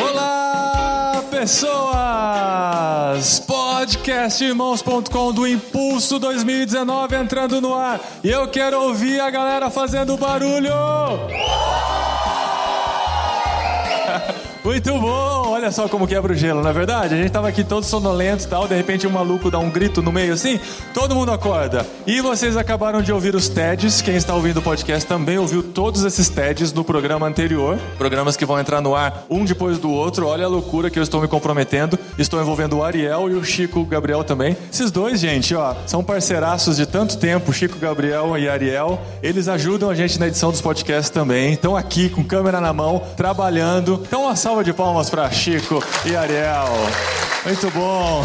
Olá, pessoas! Podcastirmãos.com do Impulso 2019 entrando no ar. E eu quero ouvir a galera fazendo barulho! Muito bom! Olha só como quebra o gelo, não é verdade? A gente tava aqui todo sonolento e tal, de repente um maluco dá um grito no meio assim, todo mundo acorda. E vocês acabaram de ouvir os TEDs, quem está ouvindo o podcast também ouviu todos esses TEDs no programa anterior, programas que vão entrar no ar um depois do outro. Olha a loucura que eu estou me comprometendo, estou envolvendo o Ariel e o Chico Gabriel também. Esses dois, gente, ó, são parceiraços de tanto tempo, Chico Gabriel e Ariel, eles ajudam a gente na edição dos podcasts também, estão aqui com câmera na mão, trabalhando. Então uma salva de palmas para Chico e Ariel. Muito bom.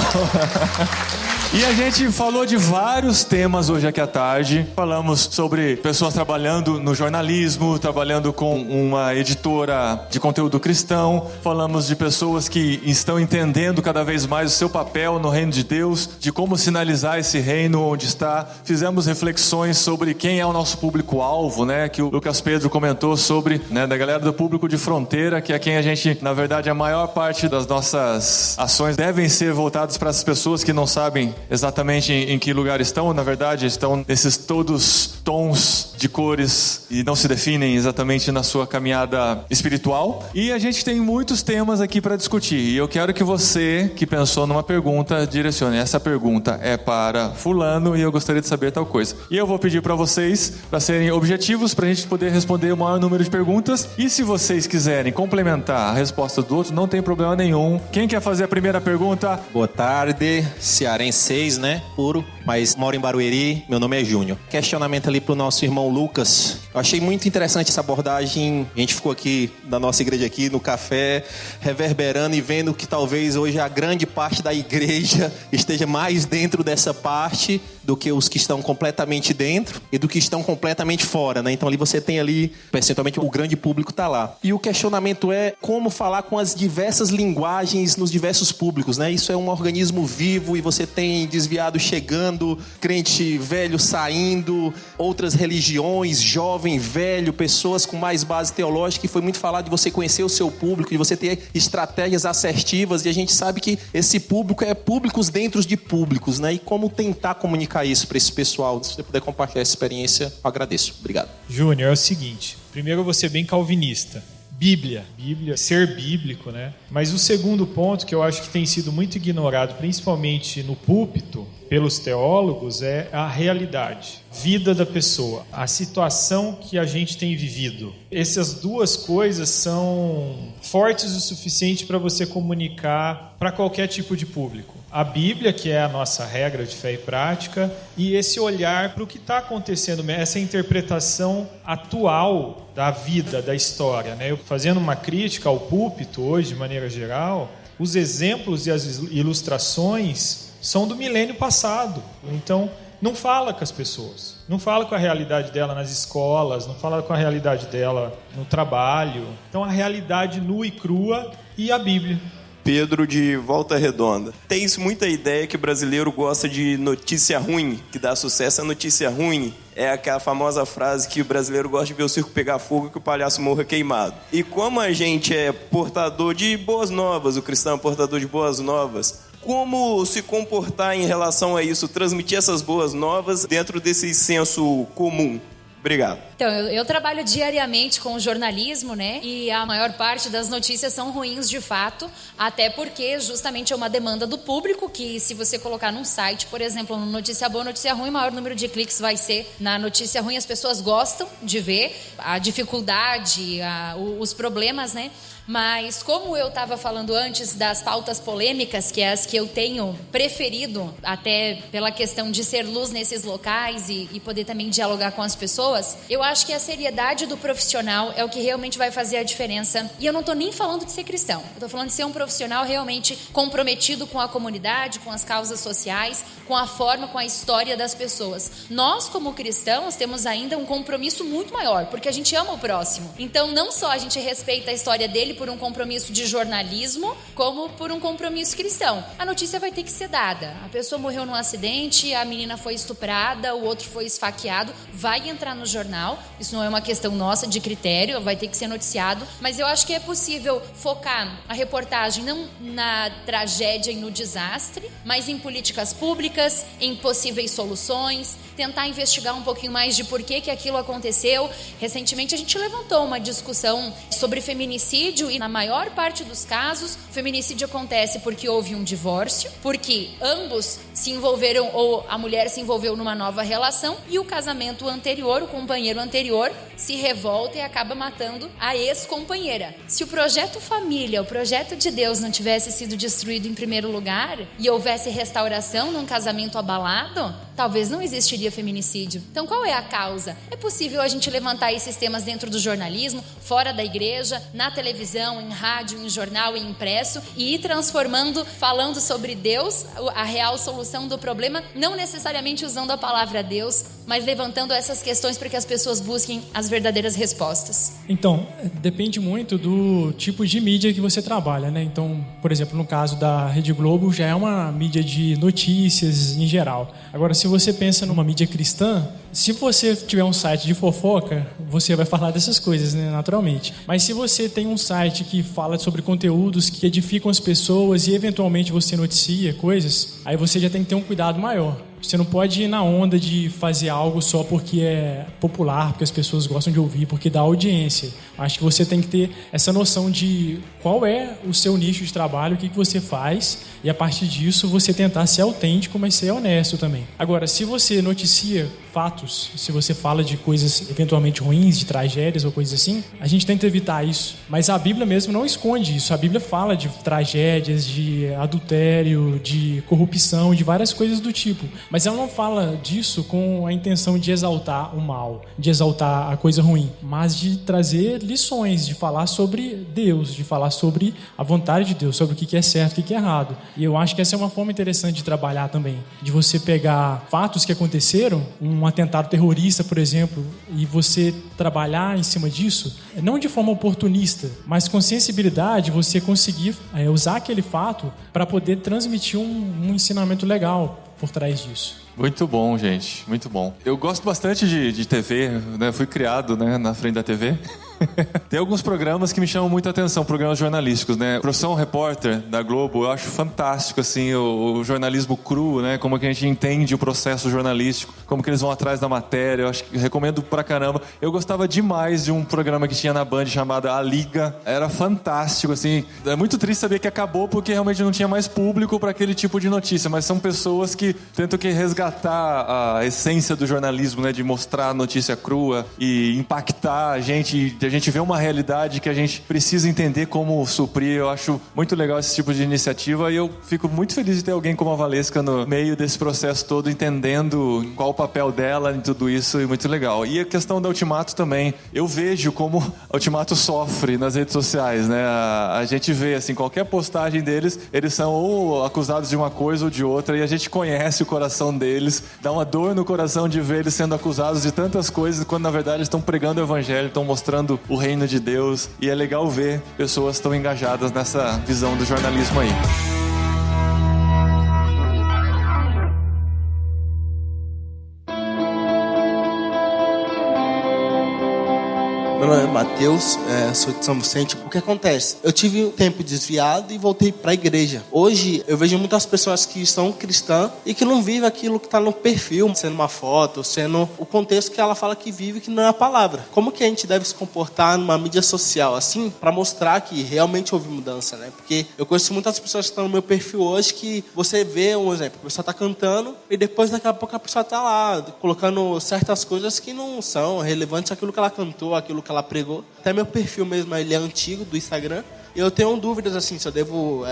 E a gente falou de vários temas hoje aqui à tarde. Falamos sobre pessoas trabalhando no jornalismo, trabalhando com uma editora de conteúdo cristão. Falamos de pessoas que estão entendendo cada vez mais o seu papel no reino de Deus, de como sinalizar esse reino onde está. Fizemos reflexões sobre quem é o nosso público-alvo, né? Que o Lucas Pedro comentou sobre, né, da galera do público de fronteira, que é quem a gente, na verdade, a maior parte das nossas ações devem ser voltadas para as pessoas que não sabem exatamente em que lugar estão, na verdade estão nesses todos tons de cores e não se definem exatamente na sua caminhada espiritual. E a gente tem muitos temas aqui para discutir, e eu quero que você que pensou numa pergunta direcione: essa pergunta é para fulano e eu gostaria de saber tal coisa. E eu vou pedir para vocês para serem objetivos, para a gente poder responder o maior número de perguntas, e se vocês quiserem complementar a resposta do outro, não tem problema nenhum. Quem quer fazer a primeira pergunta? Boa tarde, cearense, né? Puro, mas moro em Barueri. Meu nome é Júnior. Questionamento ali pro nosso irmão Lucas. Eu achei muito interessante essa abordagem. A gente ficou aqui na nossa igreja aqui no café, reverberando e vendo que talvez hoje a grande parte da igreja esteja mais dentro dessa parte do que os que estão completamente dentro e do que estão completamente fora, né? Então ali você tem ali, percentualmente, o grande público tá lá. E o questionamento é como falar com as diversas linguagens nos diversos públicos, né? Isso é um organismo vivo e você tem desviado chegando, crente velho saindo, outras religiões, jovem, velho, pessoas com mais base teológica, e foi muito falado de você conhecer o seu público, de você ter estratégias assertivas, e a gente sabe que esse público é públicos dentro de públicos, né? E como tentar comunicar isso para esse pessoal. Se você puder compartilhar essa experiência, eu agradeço. Obrigado. Júnior, é o seguinte, primeiro eu vou ser bem calvinista. Bíblia, ser bíblico, né? Mas o segundo ponto que eu acho que tem sido muito ignorado, principalmente no púlpito, pelos teólogos, é a realidade, vida da pessoa, a situação que a gente tem vivido. Essas duas coisas são fortes o suficiente para você comunicar para qualquer tipo de público. A Bíblia, que é a nossa regra de fé e prática, e esse olhar para o que está acontecendo, essa interpretação atual da vida, da história, né? Eu fazendo uma crítica ao púlpito hoje, de maneira geral, os exemplos e as ilustrações são do milênio passado. Então, não fala com as pessoas, não fala com a realidade dela nas escolas, não fala com a realidade dela no trabalho. Então, a realidade nua e crua e a Bíblia. Pedro de Volta Redonda. Tem-se muita ideia que o brasileiro gosta de notícia ruim, que dá sucesso a notícia ruim. É aquela famosa frase que o brasileiro gosta de ver o circo pegar fogo e que o palhaço morra queimado. E como a gente é portador de boas novas, o cristão é portador de boas novas, como se comportar em relação a isso, transmitir essas boas novas dentro desse senso comum? Obrigado. Então, eu trabalho diariamente com jornalismo, né? E a maior parte das notícias são ruins de fato, até porque justamente é uma demanda do público que, se você colocar num site, por exemplo, no notícia boa, notícia ruim, o maior número de cliques vai ser na notícia ruim. As pessoas gostam de ver a dificuldade, os problemas, né? Mas como eu estava falando antes das pautas polêmicas, que é as que eu tenho preferido, até pela questão de ser luz nesses locais e poder também dialogar com as pessoas, eu acho que a seriedade do profissional é o que realmente vai fazer a diferença. E eu não estou nem falando de ser cristão, eu estou falando de ser um profissional realmente comprometido com a comunidade, com as causas sociais, com a forma, com a história das pessoas. Nós, como cristãos, temos ainda um compromisso muito maior, porque a gente ama o próximo. Então, não só a gente respeita a história dele, por um compromisso de jornalismo, como por um compromisso cristão. A notícia vai ter que ser dada. A pessoa morreu num acidente, a menina foi estuprada, o outro foi esfaqueado, vai entrar no jornal. Isso não é uma questão nossa de critério, vai ter que ser noticiado. Mas eu acho que é possível focar a reportagem não na tragédia e no desastre, mas em políticas públicas, em possíveis soluções, tentar investigar um pouquinho mais de por que aquilo aconteceu. Recentemente a gente levantou uma discussão sobre feminicídio e na maior parte dos casos, o feminicídio acontece porque houve um divórcio, porque ambos se envolveram ou a mulher se envolveu numa nova relação e o casamento anterior, o companheiro anterior, se revolta e acaba matando a ex-companheira. Se o projeto família, o projeto de Deus não tivesse sido destruído em primeiro lugar e houvesse restauração num casamento abalado, talvez não existiria feminicídio. Então qual é a causa? É possível a gente levantar esses temas dentro do jornalismo, fora da igreja, na televisão, em rádio, em jornal e impresso e ir transformando, falando sobre Deus, a real solução do problema, não necessariamente usando a palavra Deus, mas levantando essas questões para que as pessoas busquem as verdadeiras respostas. Então, depende muito do tipo de mídia que você trabalha, né? Então, por exemplo, no caso da Rede Globo, já é uma mídia de notícias em geral. Agora, se você pensa numa mídia cristã, se você tiver um site de fofoca, você vai falar dessas coisas, né, naturalmente. Mas se você tem um site que fala sobre conteúdos que edificam as pessoas e eventualmente você noticia coisas, aí você já tem que ter um cuidado maior. Você não pode ir na onda de fazer algo só porque é popular, porque as pessoas gostam de ouvir, porque dá audiência. Acho que você tem que ter essa noção de qual é o seu nicho de trabalho, o que você faz, e a partir disso você tentar ser autêntico, mas ser honesto também. Agora, se você noticia fatos, se você fala de coisas eventualmente ruins, de tragédias ou coisas assim, a gente tenta evitar isso. Mas a Bíblia mesmo não esconde isso. A Bíblia fala de tragédias, de adultério, de corrupção, de várias coisas do tipo. Mas ela não fala disso com a intenção de exaltar o mal, de exaltar a coisa ruim, mas de trazer lições, de falar sobre Deus, de falar sobre a vontade de Deus, sobre o que é certo e o que é errado. E eu acho que essa é uma forma interessante de trabalhar também, de você pegar fatos que aconteceram, um atentado terrorista, por exemplo, e você trabalhar em cima disso, não de forma oportunista, mas com sensibilidade, você conseguir usar aquele fato para poder transmitir um ensinamento legal por trás disso. Muito bom, gente, muito bom. Eu gosto bastante de TV, né? Fui criado, né, na frente da TV. Tem alguns programas que me chamam muita atenção, programas jornalísticos, né? Profissão Repórter da Globo, eu acho fantástico, assim, o jornalismo cru, né? Como que a gente entende o processo jornalístico, como que eles vão atrás da matéria, eu acho que recomendo pra caramba. Eu gostava demais de um programa que tinha na Band chamado A Liga, era fantástico, assim. É muito triste saber que acabou porque realmente não tinha mais público para aquele tipo de notícia, mas são pessoas que tentam que resgatar a essência do jornalismo, né? De mostrar a notícia crua e impactar a gente vê uma realidade que a gente precisa entender como suprir. Eu acho muito legal esse tipo de iniciativa e eu fico muito feliz de ter alguém como a Valesca no meio desse processo todo, entendendo qual o papel dela em tudo isso, e muito legal. E a questão da Ultimato também, eu vejo como a Ultimato sofre nas redes sociais, né? A gente vê, assim, qualquer postagem deles, eles são ou acusados de uma coisa ou de outra, e a gente conhece o coração deles, dá uma dor no coração de ver eles sendo acusados de tantas coisas, quando na verdade eles estão pregando o evangelho, estão mostrando o reino de Deus, e é legal ver pessoas tão engajadas nessa visão do jornalismo aí. Meu nome é Matheus, sou de São Vicente. O que acontece? Eu tive um tempo desviado e voltei para a igreja. Hoje eu vejo muitas pessoas que são cristãs e que não vivem aquilo que está no perfil, sendo uma foto, sendo o contexto que ela fala que vive, que não é a palavra. Como que a gente deve se comportar numa mídia social assim, para mostrar que realmente houve mudança, né? Porque eu conheço muitas pessoas que estão no meu perfil hoje que você vê, um exemplo, a pessoa está cantando e depois daqui a pouco a pessoa está lá colocando certas coisas que não são relevantes àquilo que ela cantou, aquilo que ela pregou. Até meu perfil mesmo, ele é antigo, do Instagram, Eu tenho dúvidas assim, se eu devo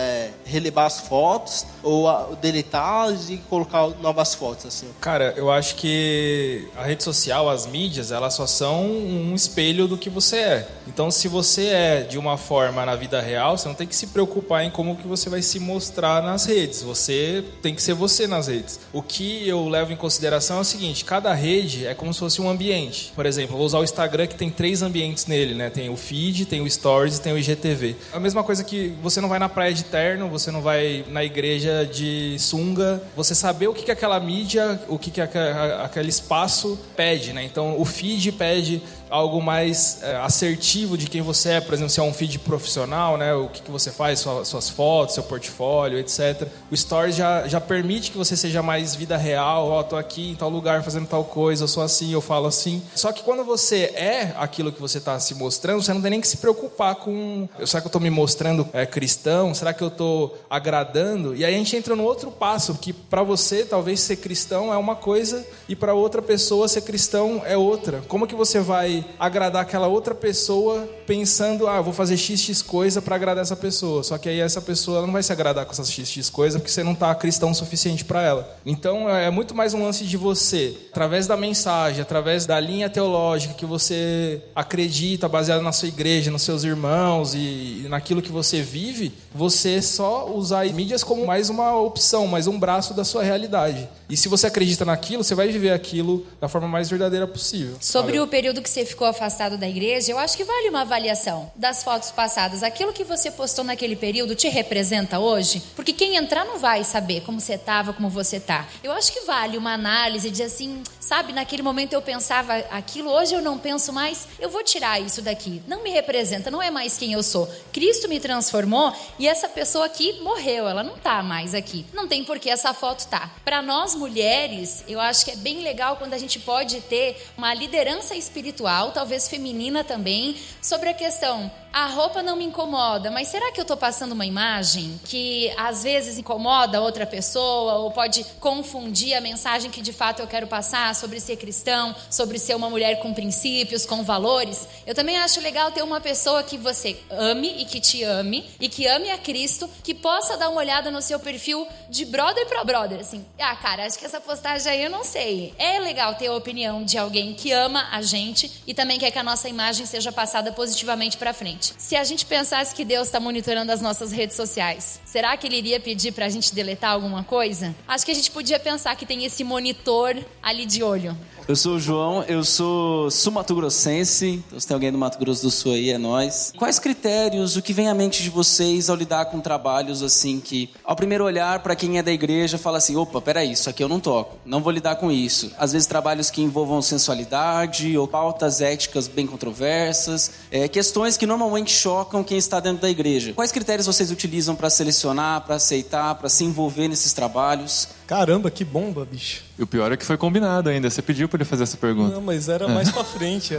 relevar as fotos ou deletá-las e colocar novas fotos assim. Cara, eu acho que a rede social, as mídias, elas só são um espelho do que você é. Então, se você é de uma forma na vida real, você não tem que se preocupar em como que você vai se mostrar nas redes. Você tem que ser você nas redes. O que eu levo em consideração é o seguinte: cada rede é como se fosse um ambiente. Por exemplo, eu vou usar o Instagram, que tem 3 ambientes nele, né? Tem o feed, tem o stories e tem o IGTV. A mesma coisa que você não vai na praia de terno, você não vai na igreja de sunga. Você saber o que aquela mídia, o que aquele espaço pede, né? Então, o feed pede algo mais assertivo de quem você é. Por exemplo, se é um feed profissional, né? O que você faz, suas fotos, seu portfólio, etc. O Stories já permite que você seja mais vida real. Ó, tô aqui em tal lugar fazendo tal coisa, eu sou assim, eu falo assim. Só que quando você é aquilo que você está se mostrando, você não tem nem que se preocupar com... Será que eu estou me mostrando cristão? Será que eu estou agradando? E aí a gente entra no outro passo, que para você, talvez ser cristão é uma coisa e para outra pessoa ser cristão é outra. Como que você vai agradar aquela outra pessoa pensando, vou fazer XX coisa para agradar essa pessoa? Só que aí essa pessoa ela não vai se agradar com essas XX coisa porque você não está cristão o suficiente para ela. Então é muito mais um lance de você, através da mensagem, através da linha teológica que você acredita, baseada na sua igreja, nos seus irmãos e naquilo que você vive, você só usar mídias como mais uma opção, mais um braço da sua realidade. E se você acredita naquilo, você vai viver aquilo da forma mais verdadeira possível. Sobre o período que você ficou afastado da igreja, eu acho que vale uma avaliação das fotos passadas. Aquilo que você postou naquele período te representa hoje? Porque quem entrar não vai saber como você estava, como você está. Eu acho que vale uma análise de assim, sabe, naquele momento eu pensava aquilo, hoje eu não penso mais, eu vou tirar isso daqui. Não me representa, não é mais quem eu sou. Cristo me transformou e essa pessoa aqui morreu, ela não está mais aqui. Não tem por que essa foto tá. Para nós mulheres, eu acho que é bem legal quando a gente pode ter uma liderança espiritual, talvez feminina também, sobre a questão, a roupa não me incomoda, mas será que eu estou passando uma imagem que às vezes incomoda outra pessoa ou pode confundir a mensagem que de fato eu quero passar sobre ser cristão, sobre ser uma mulher com princípios, com valores? Eu também acho legal ter uma pessoa que você ame e que te ame e que ame a Cristo, que possa dar uma olhada no seu perfil de brother pra brother, assim, cara, acho que essa postagem aí eu não sei. É legal ter a opinião de alguém que ama a gente e também quer que a nossa imagem seja passada positivamente pra frente. Se a gente pensasse que Deus está monitorando as nossas redes sociais, será que Ele iria pedir pra gente deletar alguma coisa? Acho que a gente podia pensar que tem esse monitor ali de olho. Eu sou o João, eu sou sul-mato-grossense, então se tem alguém do Mato Grosso do Sul aí, é nós. Quais critérios, o que vem à mente de vocês ao lidar com trabalhos assim que, ao primeiro olhar, para quem é da igreja, fala assim, opa, peraí, isso aqui eu não toco, não vou lidar com isso. Às vezes trabalhos que envolvam sensualidade ou pautas éticas bem controversas, questões que normalmente chocam quem está dentro da igreja. Quais critérios vocês utilizam para selecionar, para aceitar, para se envolver nesses trabalhos? Caramba, que bomba, bicho. E o pior é que foi combinado ainda. Você pediu para ele fazer essa pergunta. Não, mas era mais pra frente.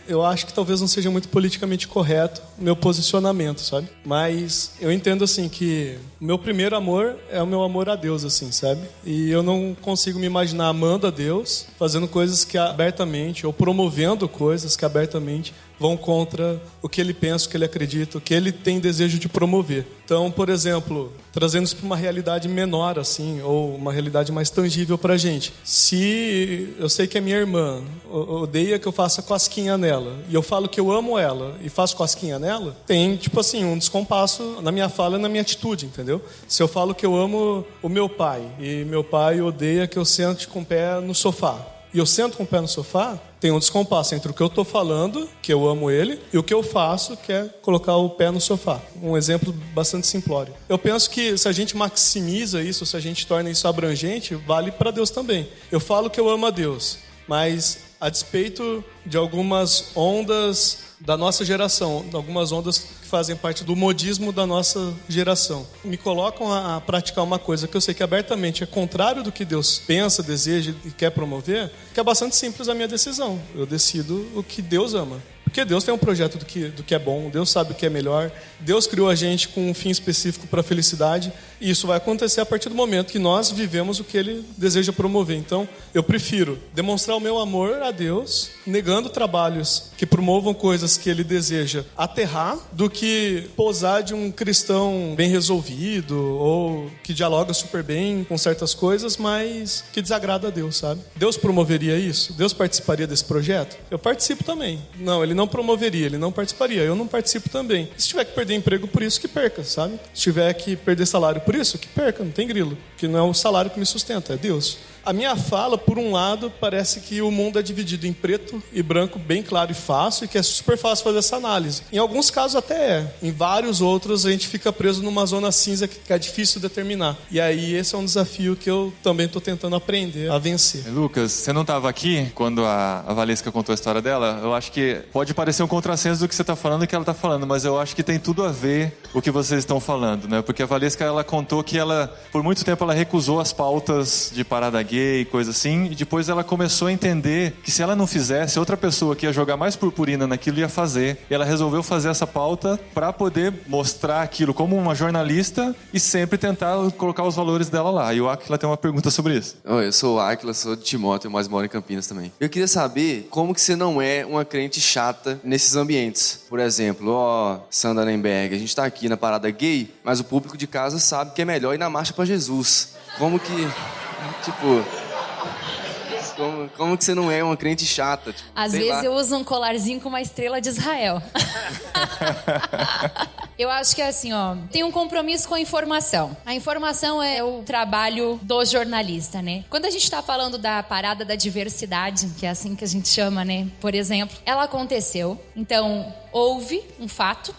Eu acho que talvez não seja muito politicamente correto o meu posicionamento, sabe? Mas eu entendo, assim, que o meu primeiro amor é o meu amor a Deus, assim, sabe? E eu não consigo me imaginar amando a Deus, fazendo coisas que abertamente, ou promovendo coisas que abertamente vão contra o que ele pensa, o que ele acredita, o que ele tem desejo de promover. Então, por exemplo, trazendo isso para uma realidade menor, assim, ou uma realidade mais tangível para a gente. Se eu sei que a minha irmã odeia que eu faça cosquinha nela, e eu falo que eu amo ela e faço cosquinha nela, tem, tipo assim, um descompasso na minha fala e na minha atitude, entendeu? Se eu falo que eu amo o meu pai, e meu pai odeia que eu sente com o pé no sofá, e eu sento com o pé no sofá, tem um descompasso entre o que eu estou falando, que eu amo ele, e o que eu faço, que é colocar o pé no sofá. Um exemplo bastante simplório. Eu penso que se a gente maximiza isso, se a gente torna isso abrangente, vale para Deus também. Eu falo que eu amo a Deus, mas a despeito de algumas ondas da nossa geração, algumas ondas que fazem parte do modismo da nossa geração, me colocam a praticar uma coisa que eu sei que abertamente é contrário do que Deus pensa, deseja e quer promover, que é bastante simples a minha decisão. Eu decido o que Deus ama. Porque Deus tem um projeto do que é bom, Deus sabe o que é melhor, Deus criou a gente com um fim específico para a felicidade, e isso vai acontecer a partir do momento que nós vivemos o que Ele deseja promover. Então, eu prefiro demonstrar o meu amor a Deus, negando trabalhos que promovam coisas que Ele deseja aterrar, do que posar de um cristão bem resolvido, ou que dialoga super bem com certas coisas, mas que desagrada a Deus, sabe? Deus promoveria isso? Deus participaria desse projeto? Eu participo também. Não, Ele não promoveria, Ele não participaria. Eu não participo também. Se tiver que perder emprego, por isso que perca, sabe? Se tiver que perder salário, por isso que perca, não tem grilo. Porque não é o salário que me sustenta, é Deus. A minha fala, por um lado, parece que o mundo é dividido em preto e branco, bem claro e fácil, e que é super fácil fazer essa análise. Em alguns casos até é. Em vários outros a gente fica preso numa zona cinza que é difícil determinar. E aí esse é um desafio que eu também estou tentando aprender a vencer. Lucas, você não estava aqui quando a Valesca contou a história dela? Eu acho que pode parecer um contrassenso do que você está falando e que ela está falando, mas eu acho que tem tudo a ver o que vocês estão falando, né? Porque a Valesca, ela contou que ela, por muito tempo, ela recusou as pautas de parada gay e coisa assim, e depois ela começou a entender que se ela não fizesse, outra pessoa que ia jogar mais purpurina naquilo ia fazer. E ela resolveu fazer essa pauta para poder mostrar aquilo como uma jornalista e sempre tentar colocar os valores dela lá. E o Áquila tem uma pergunta sobre isso. Oi, eu sou o Áquila, sou de Timóteo, mas moro em Campinas também. Eu queria saber como que você não é uma crente chata nesses ambientes. Por exemplo, Sandra Nemberg, a gente tá aqui na parada gay, mas o público de casa sabe que é melhor ir na marcha para Jesus. Como que, tipo... Como que você não é uma crente chata? Tipo, às vezes eu uso um colarzinho com uma estrela de Israel. Eu acho que é assim, tem um compromisso com a informação. A informação é o trabalho do jornalista, né? Quando a gente está falando da parada da diversidade, que é assim que a gente chama, né? Por exemplo, ela aconteceu. Então, houve um fato.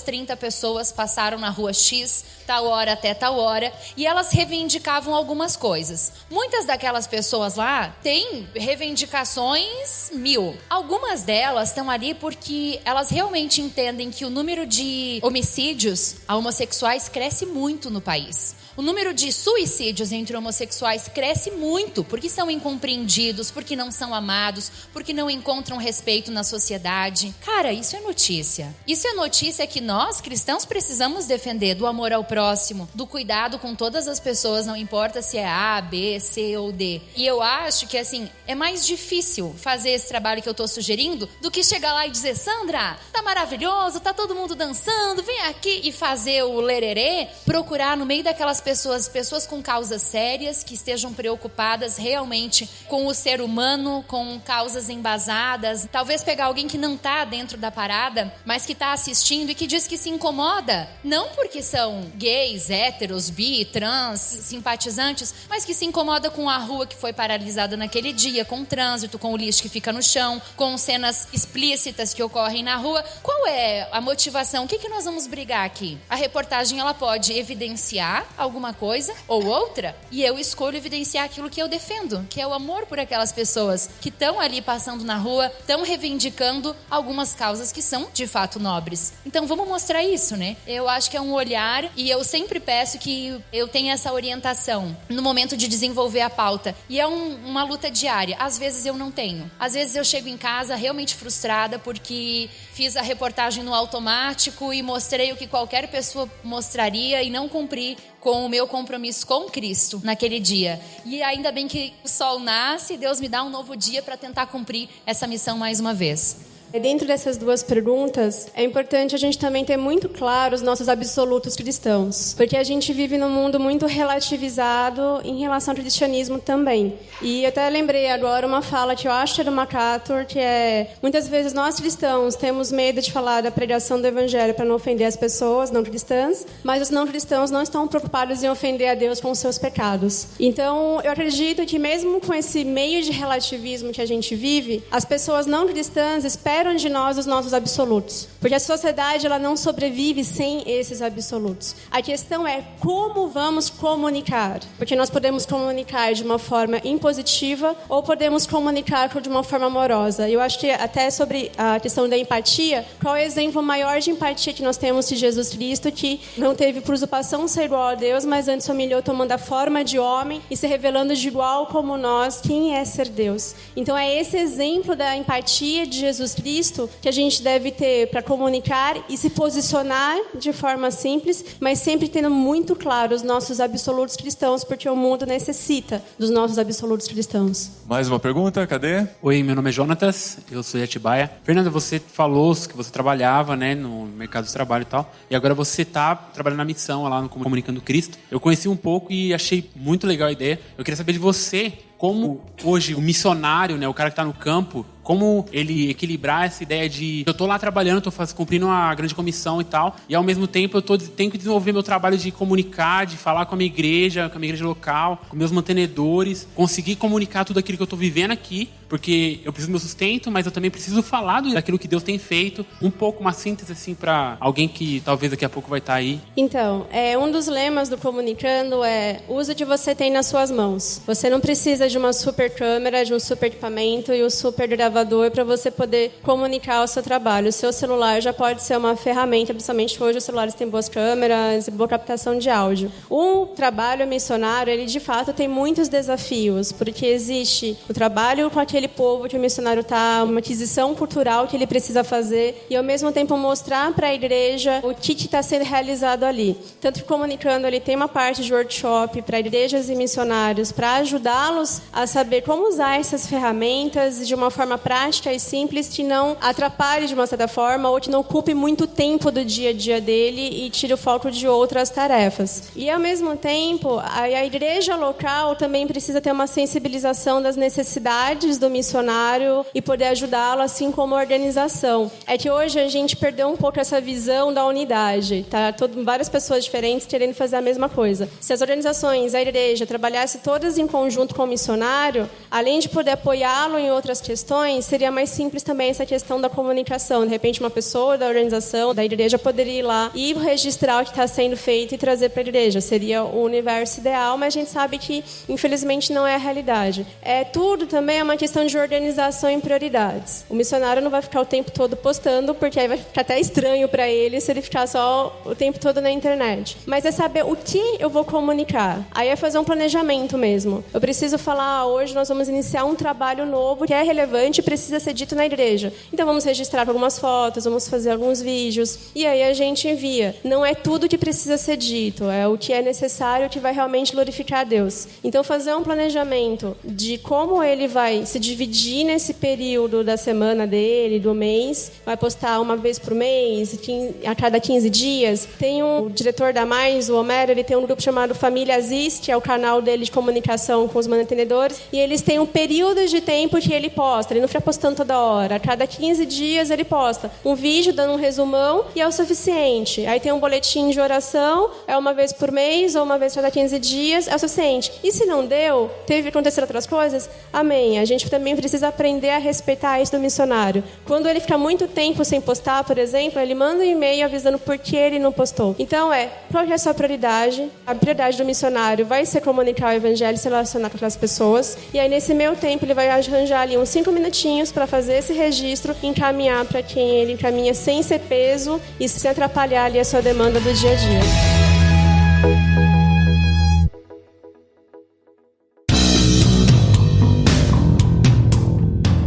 30 pessoas passaram na rua X, tal hora até tal hora, e elas reivindicavam algumas coisas. Muitas daquelas pessoas lá têm reivindicações 1000. Algumas delas estão ali porque elas realmente entendem que o número de homicídios a homossexuais cresce muito no país. O número de suicídios entre homossexuais cresce muito, porque são incompreendidos, porque não são amados, porque não encontram respeito na sociedade. Cara, isso é notícia. Isso é notícia que nós, cristãos, precisamos defender, do amor ao próximo, do cuidado com todas as pessoas, não importa se é A, B, C ou D. E eu acho que, assim, é mais difícil fazer esse trabalho que eu tô sugerindo do que chegar lá e dizer: Sandra, tá maravilhoso, tá todo mundo dançando, vem aqui, e fazer o lererê, procurar no meio daquelas pessoas com causas sérias, que estejam preocupadas realmente com o ser humano, com causas embasadas. Talvez pegar alguém que não tá dentro da parada, mas que tá assistindo e que diz que se incomoda, não porque são gays, héteros, bi, trans, simpatizantes, mas que se incomoda com a rua que foi paralisada naquele dia, com o trânsito, com o lixo que fica no chão, com cenas explícitas que ocorrem na rua. Qual é a motivação? O que nós vamos brigar aqui? A reportagem, ela pode evidenciar alguma coisa ou outra, e eu escolho evidenciar aquilo que eu defendo, que é o amor por aquelas pessoas que estão ali passando na rua, estão reivindicando algumas causas que são de fato nobres. Então vamos mostrar isso, né? Eu acho que é um olhar, e eu sempre peço que eu tenha essa orientação no momento de desenvolver a pauta, e é uma luta diária. Às vezes eu não tenho, às vezes eu chego em casa realmente frustrada porque fiz a reportagem no automático e mostrei o que qualquer pessoa mostraria e não cumpri com o meu compromisso com Cristo naquele dia. E ainda bem que o sol nasce e Deus me dá um novo dia para tentar cumprir essa missão mais uma vez. Dentro dessas duas perguntas, é importante a gente também ter muito claro os nossos absolutos cristãos, porque a gente vive num mundo muito relativizado em relação ao cristianismo também. E eu até lembrei agora uma fala que eu acho do MacArthur, que é: muitas vezes nós cristãos temos medo de falar da pregação do evangelho para não ofender as pessoas não cristãs, mas os não cristãos não estão preocupados em ofender a Deus com os seus pecados. Então, eu acredito que mesmo com esse meio de relativismo que a gente vive, as pessoas não cristãs esperam de nós os nossos absolutos, porque a sociedade, ela não sobrevive sem esses absolutos. A questão é como vamos comunicar, porque nós podemos comunicar de uma forma impositiva ou podemos comunicar de uma forma amorosa. Eu acho que até sobre a questão da empatia, qual é o exemplo maior de empatia que nós temos de Jesus Cristo, que não teve por usurpação ser igual a Deus, mas antes humilhou tomando a forma de homem e se revelando de igual como nós, quem é ser Deus. Então é esse exemplo da empatia de Jesus Cristo Cristo que a gente deve ter para comunicar e se posicionar de forma simples, mas sempre tendo muito claro os nossos absolutos cristãos, porque o mundo necessita dos nossos absolutos cristãos. Mais uma pergunta, cadê? Oi, meu nome é Jonatas, eu sou de Atibaia. Fernanda, você falou que você trabalhava, né, no mercado de trabalho e tal, e agora você está trabalhando na missão lá no Comunicando Cristo. Eu conheci um pouco e achei muito legal a ideia. Eu queria saber de você, como hoje o missionário, né, o cara que está no campo, como ele equilibrar essa ideia de eu tô lá trabalhando, tô cumprindo uma grande comissão e tal, e ao mesmo tempo eu tenho que desenvolver meu trabalho de comunicar, de falar com a minha igreja local, com meus mantenedores, conseguir comunicar tudo aquilo que eu tô vivendo aqui, porque eu preciso do meu sustento, mas eu também preciso falar daquilo que Deus tem feito, um pouco uma síntese assim para alguém que talvez daqui a pouco vai estar aí. Então, um dos lemas do Comunicando é use o que você tem nas suas mãos. Você não precisa de uma super câmera, de um super equipamento e um super gravador para você poder comunicar o seu trabalho. O seu celular já pode ser uma ferramenta, principalmente hoje os celulares têm boas câmeras e boa captação de áudio. O trabalho missionário, ele de fato tem muitos desafios, porque existe o trabalho com aquele povo que o missionário está, uma aquisição cultural que ele precisa fazer e ao mesmo tempo mostrar para a igreja o que está sendo realizado ali. Tanto que Comunicando, ele tem uma parte de workshop para igrejas e missionários para ajudá-los a saber como usar essas ferramentas de uma forma prática e simples que não atrapalhe de uma certa forma ou que não ocupe muito tempo do dia a dia dele e tire o foco de outras tarefas. E ao mesmo tempo, a igreja local também precisa ter uma sensibilização das necessidades do missionário e poder ajudá-lo, assim como a organização. É que hoje a gente perdeu um pouco essa visão da unidade, tá? Várias pessoas diferentes querendo fazer a mesma coisa. Se as organizações, a igreja, trabalhassem todas em conjunto com o missionário, além de poder apoiá-lo em outras questões, seria mais simples também essa questão da comunicação. De repente, uma pessoa da organização, da igreja, poderia ir lá e registrar o que está sendo feito e trazer para a igreja. Seria o universo ideal, mas a gente sabe que, infelizmente, não é a realidade. Tudo também é uma questão de organização e prioridades. O missionário não vai ficar o tempo todo postando, porque aí vai ficar até estranho para ele se ele ficar só o tempo todo na internet. Mas é saber o que eu vou comunicar. Aí é fazer um planejamento mesmo. Eu preciso falar, hoje nós vamos iniciar um trabalho novo que é relevante e precisa ser dito na igreja. Então vamos registrar algumas fotos, vamos fazer alguns vídeos e aí a gente envia. Não é tudo que precisa ser dito, é o que é necessário, que vai realmente glorificar a Deus. Então fazer um planejamento de como ele vai se dividir nesse período da semana dele, do mês, vai postar uma vez por mês, a cada 15 dias. Tem um diretor da Mais, o Homero, ele tem um grupo chamado Família Aziz, que é o canal dele de comunicação com os mantenedores, e eles têm um período de tempo que ele posta. Ele não fica postando toda hora. A cada 15 dias ele posta um vídeo dando um resumão e é o suficiente. Aí tem um boletim de oração, é uma vez por mês ou uma vez cada 15 dias, é o suficiente. E se não deu, teve que acontecer outras coisas, amém. A gente também precisa aprender a respeitar isso do missionário. Quando ele fica muito tempo sem postar, por exemplo, ele manda um e-mail avisando por que ele não postou. Então qual é a sua prioridade? A prioridade do missionário vai ser comunicar o evangelho e se relacionar com aquelas pessoas. E aí nesse meio tempo ele vai arranjar ali uns 5 minutinhos para fazer esse registro e encaminhar para quem ele encaminha sem ser peso e sem atrapalhar ali a sua demanda do dia a dia.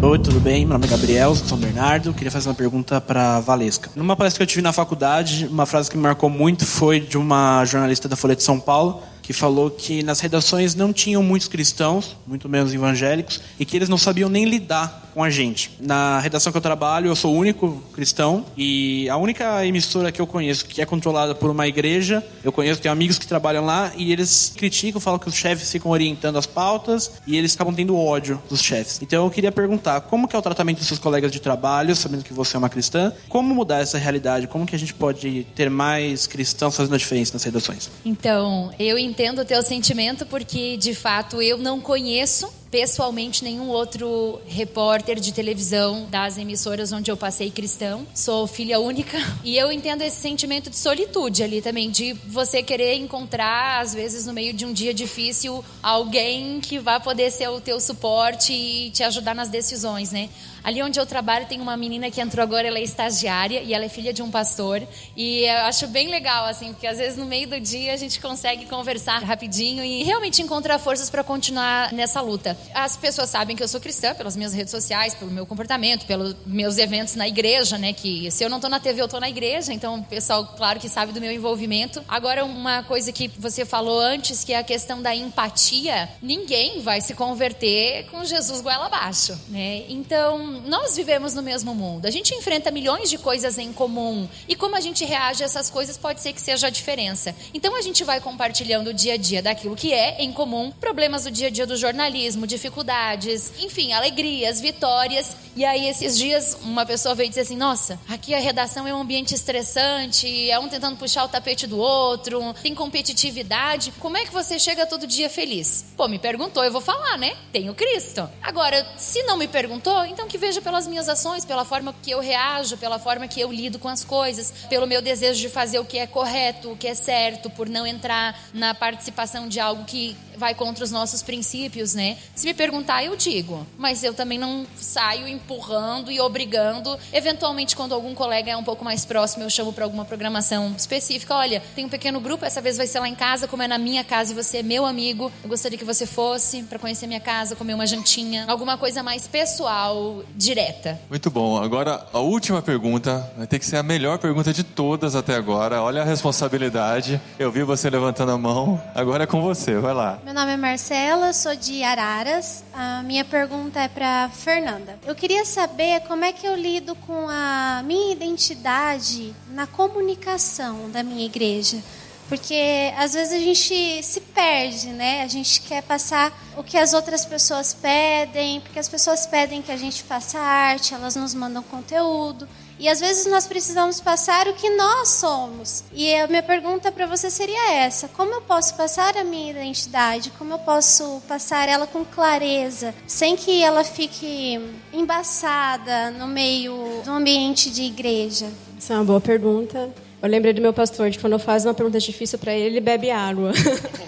Oi, tudo bem? Meu nome é Gabriel, sou São Bernardo. Queria fazer uma pergunta para Valesca. Numa palestra que eu tive na faculdade, uma frase que me marcou muito foi de uma jornalista da Folha de São Paulo, que falou que nas redações não tinham muitos cristãos, muito menos evangélicos, e que eles não sabiam nem lidar com a gente. Na redação que eu trabalho, eu sou o único cristão, e a única emissora que eu conheço que é controlada por uma igreja, eu conheço, tenho amigos que trabalham lá, e eles criticam, falam que os chefes ficam orientando as pautas, e eles acabam tendo ódio dos chefes. Então eu queria perguntar, como que é o tratamento dos seus colegas de trabalho, sabendo que você é uma cristã? Como mudar essa realidade? Como que a gente pode ter mais cristãos fazendo a diferença nas redações? Então, eu entendo o teu sentimento porque, de fato, eu não conheço pessoalmente nenhum outro repórter de televisão das emissoras onde eu passei cristão. Sou filha única e eu entendo esse sentimento de solitude ali também, de você querer encontrar, às vezes, no meio de um dia difícil, alguém que vai poder ser o teu suporte e te ajudar nas decisões, né? Ali onde eu trabalho tem uma menina que entrou agora, ela é estagiária e ela é filha de um pastor. E eu acho bem legal, assim, porque às vezes no meio do dia a gente consegue conversar rapidinho e realmente encontrar forças para continuar nessa luta. as pessoas sabem que eu sou cristã pelas minhas redes sociais, pelo meu comportamento, pelos meus eventos na igreja, né? Que se eu não tô na TV, eu tô na igreja. Então, o pessoal, claro que sabe do meu envolvimento. Agora, uma coisa que você falou antes, que é a questão da empatia. Ninguém vai se converter com Jesus goela abaixo, né? Então, nós vivemos no mesmo mundo. A gente enfrenta milhões de coisas em comum. E como a gente reage a essas coisas pode ser que seja a diferença. Então, a gente vai compartilhando o dia a dia daquilo que é em comum, problemas do dia a dia do jornalismo, dificuldades, enfim, alegrias, vitórias. E aí, esses dias, uma pessoa veio dizer assim, nossa, aqui a redação é um ambiente estressante, é um tentando puxar o tapete do outro, tem competitividade. Como é que você chega todo dia feliz? Pô, me perguntou, eu vou falar, né? Tenho Cristo. Agora, se não me perguntou, então que veja pelas minhas ações, pela forma que eu reajo, pela forma que eu lido com as coisas, pelo meu desejo de fazer o que é correto, o que é certo, por não entrar na participação de algo que vai contra os nossos princípios, né? Se me perguntar, eu digo. Mas eu também não saio empurrando e obrigando. Eventualmente, quando algum colega é um pouco mais próximo, eu chamo para alguma programação específica. Olha, tem um pequeno grupo, essa vez vai ser lá em casa, como é na minha casa e você é meu amigo. Eu gostaria que você fosse para conhecer minha casa, comer uma jantinha. Alguma coisa mais pessoal, direta. Muito bom. Agora, a última pergunta vai ter que ser a melhor pergunta de todas até agora. Olha a responsabilidade. Eu vi você levantando a mão. Agora é com você. Vai lá. Meu nome é Marcela, sou de Araras. A minha pergunta é para Fernanda. Eu queria saber como é que eu lido com a minha identidade na comunicação da minha igreja. Porque às vezes a gente se perde, né? A gente quer passar o que as outras pessoas pedem, porque as pessoas pedem que a gente faça arte, elas nos mandam conteúdo. E às vezes nós precisamos passar o que nós somos. E a minha pergunta para você seria essa: como eu posso passar a minha identidade? Como eu posso passar ela com clareza, sem que ela fique embaçada no meio do ambiente de igreja? Essa é uma boa pergunta. Eu lembrei do meu pastor, de quando eu faço uma pergunta difícil para ele bebe água,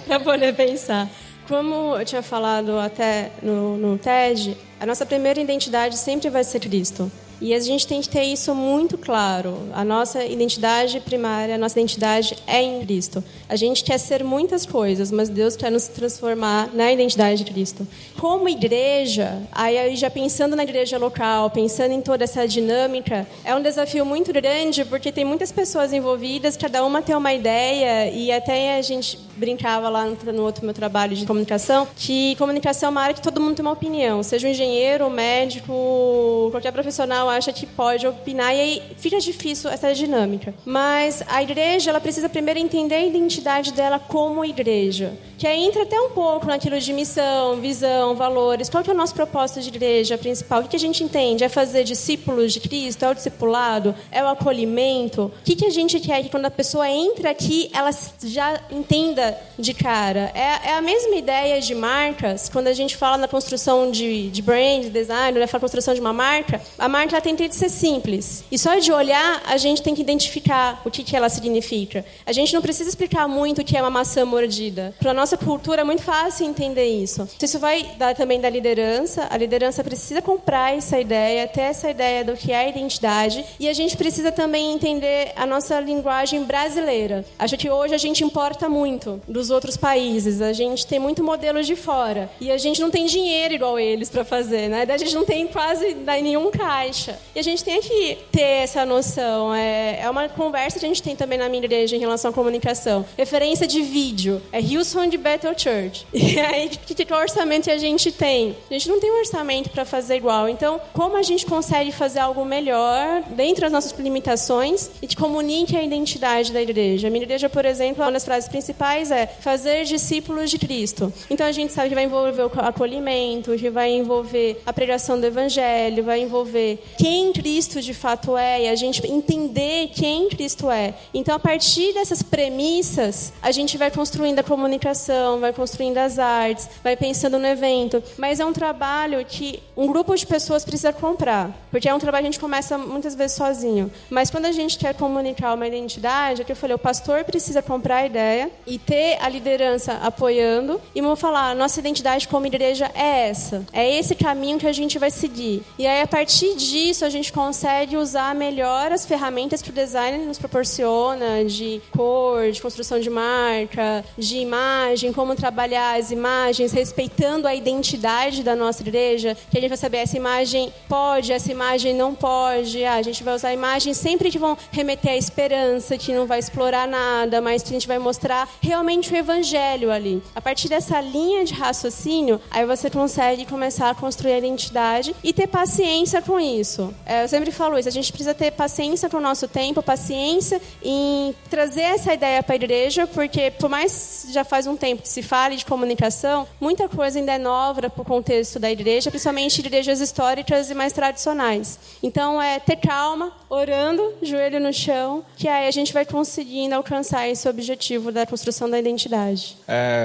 para poder pensar. Como eu tinha falado até no TED, a nossa primeira identidade sempre vai ser Cristo. E a gente tem que ter isso muito claro. A nossa identidade primária, a nossa identidade é em Cristo. A gente quer ser muitas coisas, mas Deus quer nos transformar na identidade de Cristo. Como igreja, aí já pensando na igreja local, pensando em toda essa dinâmica, é um desafio muito grande, porque tem muitas pessoas envolvidas, cada uma tem uma ideia, e até a gente brincava lá no outro meu trabalho de comunicação, que comunicação é uma área que todo mundo tem uma opinião, seja um engenheiro, um médico, qualquer profissional acha que pode opinar, e aí fica difícil essa dinâmica. Mas a igreja, ela precisa primeiro entender a identidade dela como igreja, que aí entra até um pouco naquilo de missão, visão, valores. Qual que é o nosso propósito de igreja principal? O que a gente entende? É fazer discípulos de Cristo? É o discipulado? É o acolhimento? O que a gente quer que quando a pessoa entra aqui, ela já entenda de cara? É a mesma ideia de marcas, quando a gente fala na construção de brand, design, né, fala construção de uma marca, a marca ela tem que ser simples. E só de olhar, a gente tem que identificar o que ela significa. A gente não precisa explicar muito o que é uma maçã mordida. Para a nossa cultura é muito fácil entender isso. Isso vai dar também da liderança. A liderança precisa comprar essa ideia, ter essa ideia do que é a identidade. E a gente precisa também entender a nossa linguagem brasileira. Acho que hoje a gente importa muito dos outros países. A gente tem muito modelo de fora. E a gente não tem dinheiro igual eles para fazer, né? A gente não tem quase nenhum caixa. E a gente tem que ter essa noção. É uma conversa que a gente tem também na minha igreja em relação à comunicação. Referência de vídeo. É Hillsong Bethel Church. E aí, que orçamento a gente tem? A gente não tem um orçamento para fazer igual. Então, como a gente consegue fazer algo melhor dentro das nossas limitações e que comunique a identidade da igreja? A minha igreja, por exemplo, uma das frases principais é fazer discípulos de Cristo. Então, a gente sabe que vai envolver o acolhimento, que vai envolver a pregação do evangelho, vai envolver quem Cristo de fato é e a gente entender quem Cristo é. Então, a partir dessas premissas, a gente vai construindo a comunicação, vai construindo as artes, vai pensando no evento. Mas é um trabalho que um grupo de pessoas precisa comprar, porque é um trabalho que a gente começa muitas vezes sozinho. Mas quando a gente quer comunicar uma identidade, é que eu falei, o pastor precisa comprar a ideia e ter a liderança apoiando. E vamos falar, nossa identidade como igreja é é essa. É esse caminho que a gente vai seguir. E aí, a partir disso, a gente consegue usar melhor as ferramentas que o design nos proporciona, de cor, de construção de marca, de imagem, como trabalhar as imagens, respeitando a identidade da nossa igreja, que a gente vai saber essa imagem pode, essa imagem não pode. A gente vai usar imagens sempre que vão remeter à esperança, que não vai explorar nada, mas que a gente vai mostrar realmente o evangelho ali. A partir dessa linha de raciocínio, aí você consegue começar a construir a identidade e ter paciência com isso. Eu sempre falo isso, a gente precisa ter paciência com o nosso tempo, paciência em trazer essa ideia para a igreja, porque por mais já faz um tempo que se fale de comunicação, muita coisa ainda é nova para o contexto da igreja, principalmente igrejas históricas e mais tradicionais. Então, ter calma, orando, joelho no chão, que aí a gente vai conseguindo alcançar esse objetivo da construção da identidade.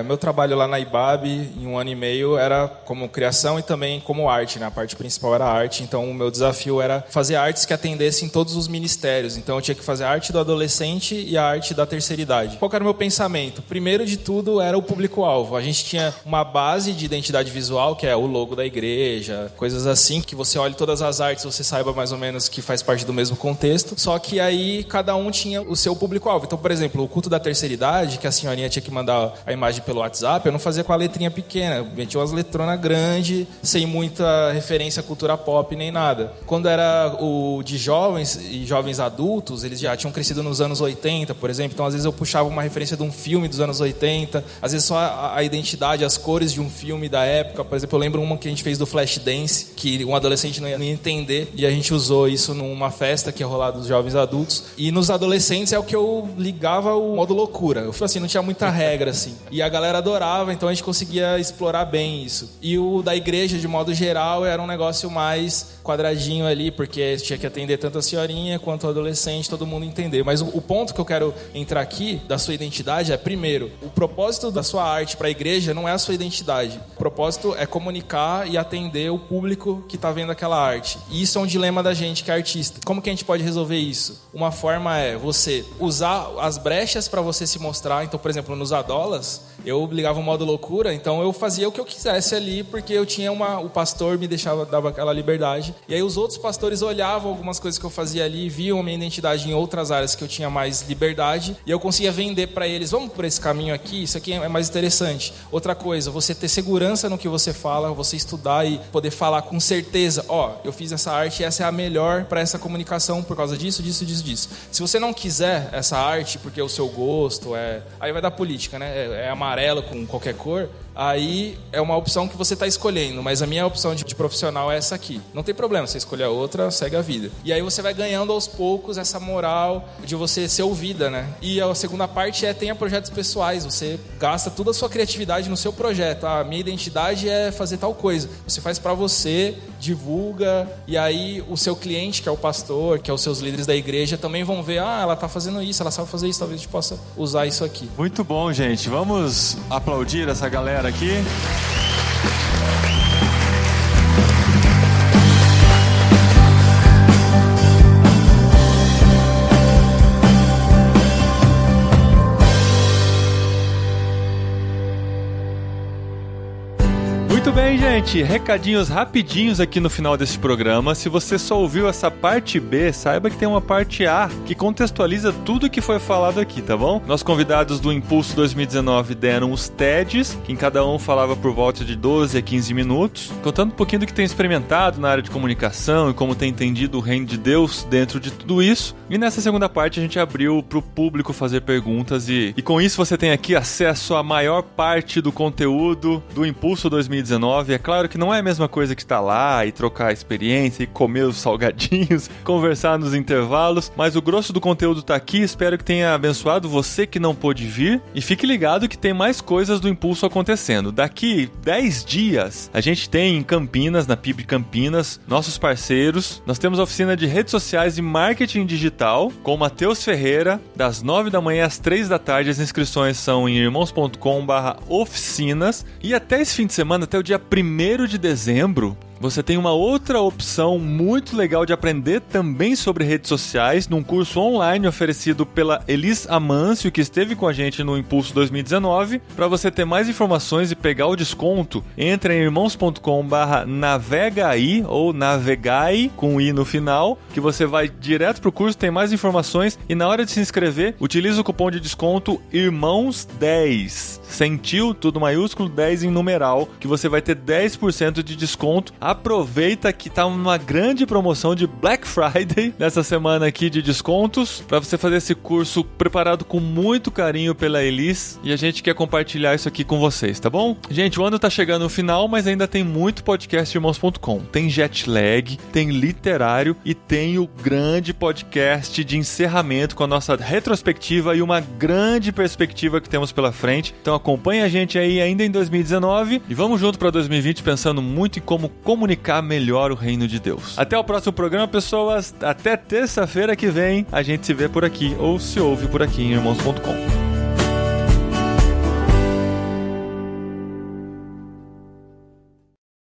Meu trabalho lá na IBAB, em 1 ano e meio, era como criação e também como arte, né? A parte principal era arte, então o meu desafio era fazer artes que atendessem todos os ministérios. Então eu tinha que fazer a arte do adolescente e a arte da terceira idade. Qual era o meu pensamento? Primeiro de tudo era o público-alvo. A gente tinha uma base de identidade visual, que é o logo da igreja, coisas assim, que você olhe todas as artes, você saiba mais ou menos que faz parte do mesmo contexto, só que aí cada um tinha o seu público-alvo. Então, por exemplo, o culto da terceira idade, que a senhorinha tinha que mandar a imagem pelo WhatsApp, eu não fazia com a letrinha pequena, eu metia umas letronas grandes, sem muita referência à cultura pop nem nada. Quando era o de jovens e jovens adultos, eles já tinham crescido nos anos 80, por exemplo, então às vezes eu puxava uma referência de um filme dos anos 80, às vezes só a identidade, as cores de um filme da época. Por exemplo, eu lembro uma que a gente fez do Flashdance, que um adolescente não ia entender, e a gente usou isso numa festa que ia rolar dos jovens adultos. E nos adolescentes é o que eu ligava o modo loucura. Eu falei assim, não tinha muita regra, assim. E a galera adorava, então a gente conseguia explorar bem isso. E o da igreja, de modo geral, era um negócio mais quadradinho ali, porque tinha que atender tanto a senhorinha quanto o adolescente, todo mundo entender. Mas o ponto que eu quero entrar aqui, da sua identidade, é, primeiro, o propósito da sua arte para a igreja não é a sua identidade. O propósito é comunicar e atender o público que está vendo aquela arte. E isso é um dilema da gente, que é artista. Como que a gente pode resolver isso? Uma forma é você usar as brechas para você se mostrar. Então, por exemplo, nos Adolas, eu ligava o modo loucura, então eu fazia o que eu quisesse ali, porque eu tinha o pastor me dava aquela liberdade. E aí os outros pastores olhavam algumas coisas que eu fazia ali, viam a minha identidade em outras áreas que eu tinha mais liberdade, e eu conseguia vender para eles, vamos por esse caminho aqui, isso aqui é mais interessante. Outra coisa, você ter segurança no que você fala, você estudar e poder falar com certeza, eu fiz essa arte e essa é a melhor para essa comunicação por causa disso. Se você não quiser essa arte, porque o seu gosto aí vai dar política, né? É amarelo com qualquer cor, aí é uma opção que você está escolhendo, mas a minha opção de profissional é essa aqui. Não tem problema, você escolher a outra, segue a vida. E aí você vai ganhando aos poucos essa moral de você ser ouvida, né? E a segunda parte tenha projetos pessoais, você gasta toda a sua criatividade no seu projeto. A minha identidade é fazer tal coisa. Você faz para você, divulga, e aí o seu cliente, que é o pastor, que é os seus líderes da igreja, também vão ver, ela está fazendo isso, ela sabe fazer isso, talvez a gente possa usar isso aqui. Muito bom, gente. Vamos aplaudir essa galera aqui. Muito bem, gente. Recadinhos rapidinhos aqui no final desse programa. Se você só ouviu essa parte B, saiba que tem uma parte A que contextualiza tudo que foi falado aqui, tá bom? Nossos convidados do Impulso 2019 deram os TEDs, que em cada um falava por volta de 12 a 15 minutos, contando um pouquinho do que tem experimentado na área de comunicação e como tem entendido o reino de Deus dentro de tudo isso. E nessa segunda parte a gente abriu pro público fazer perguntas e com isso você tem aqui acesso à maior parte do conteúdo do Impulso 2019. É claro que não é a mesma coisa que estar lá e trocar a experiência e comer os salgadinhos, conversar nos intervalos, mas o grosso do conteúdo tá aqui. Espero que tenha abençoado você que não pôde vir, e fique ligado que tem mais coisas do Impulso acontecendo. Daqui 10 dias a gente tem em Campinas, na PIB Campinas, nossos parceiros. Nós temos a oficina de redes sociais e marketing digital com o Matheus Ferreira, das 9 da manhã às 3 da tarde. As inscrições são em irmãos.com/oficinas, e até esse fim de semana, até o dia 1º de dezembro, você tem uma outra opção muito legal de aprender também sobre redes sociais, num curso online oferecido pela Elis Amâncio, que esteve com a gente no Impulso 2019. Para você ter mais informações e pegar o desconto, entre em irmãos.com/navegai ou navegai com i no final, que você vai direto pro curso, tem mais informações, e na hora de se inscrever, utiliza o cupom de desconto IRMÃOS10, sem tio, tudo maiúsculo, 10 em numeral, que você vai ter 10% de desconto. Aproveita que tá uma grande promoção de Black Friday nessa semana aqui de descontos, para você fazer esse curso preparado com muito carinho pela Elis, e a gente quer compartilhar isso aqui com vocês, tá bom? Gente, o ano tá chegando no final, mas ainda tem muito podcast Irmãos.com. Tem jet lag, tem literário e tem o grande podcast de encerramento com a nossa retrospectiva e uma grande perspectiva que temos pela frente. Então acompanha a gente aí ainda em 2019 e vamos junto para 2020 pensando muito em como comunicar melhor o reino de Deus. Até o próximo programa, pessoas. Até terça-feira que vem a gente se vê por aqui ou se ouve por aqui em Irmãos.com.